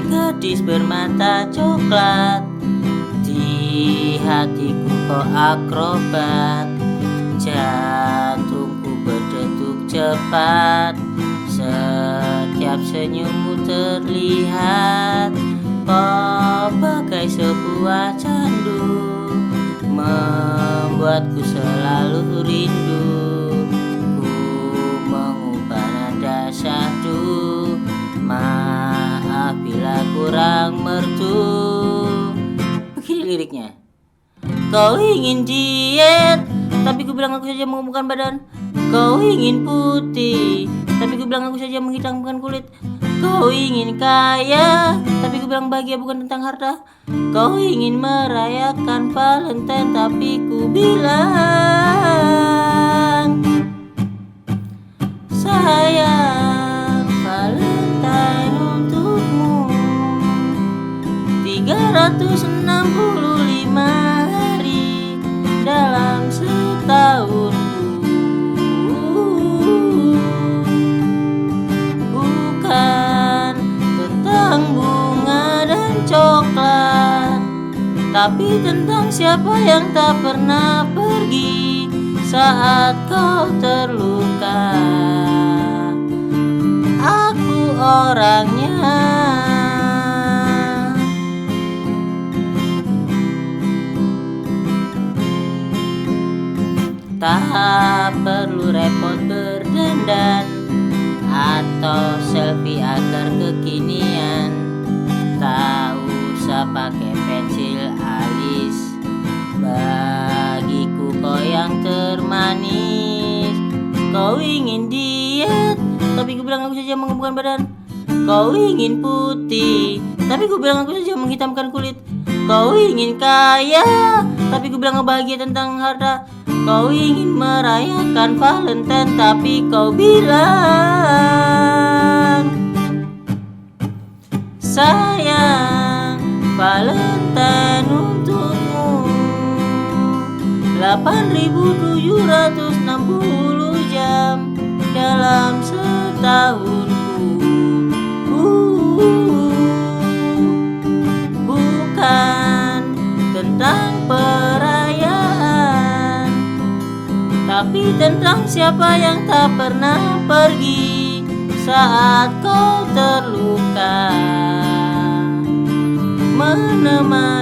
gadis bermata coklat, di hatiku kau akrobat. Jantungku berdetuk cepat, setiap senyummu terlihat. Kau bagai sebuah candu, membuatku selalu rindu. Ku mengubah nada syahdu, maaf bila kurang mertu. Begini liriknya. Kau ingin diet, tapi ku bilang aku saja mengemukkan badan. Kau ingin putih, tapi ku bilang aku saja menghitamkan kulit. Kau ingin kaya, tapi ku bilang bahagia bukan tentang harta. Kau ingin merayakan Valentine, tapi ku bilang sayang, Valentine untukmu 365 hari dalam setahun. Bukan tentang bunga dan coklat, tapi tentang siapa yang tak pernah pergi saat kau terluka. Aku orangnya. Tak perlu repot berdandan atau selfie agar kekinian. Tak usah pakai pensil alis, bagiku kau yang termanis. Kau ingin diet, tapi ku bilang aku saja mengemukkan badan. Kau ingin putih, tapi ku bilang aku saja menghitamkan kulit. Kau ingin kaya, tapi ku bilang bahagia tentang harta. Kau ingin merayakan Valentine, tapi kau bilang sayang, Valentine untukmu 8.760 jam dalam setahunku. Bukan tentang perayaan, tapi tentang siapa yang tak pernah pergi saat kau terluka, menemani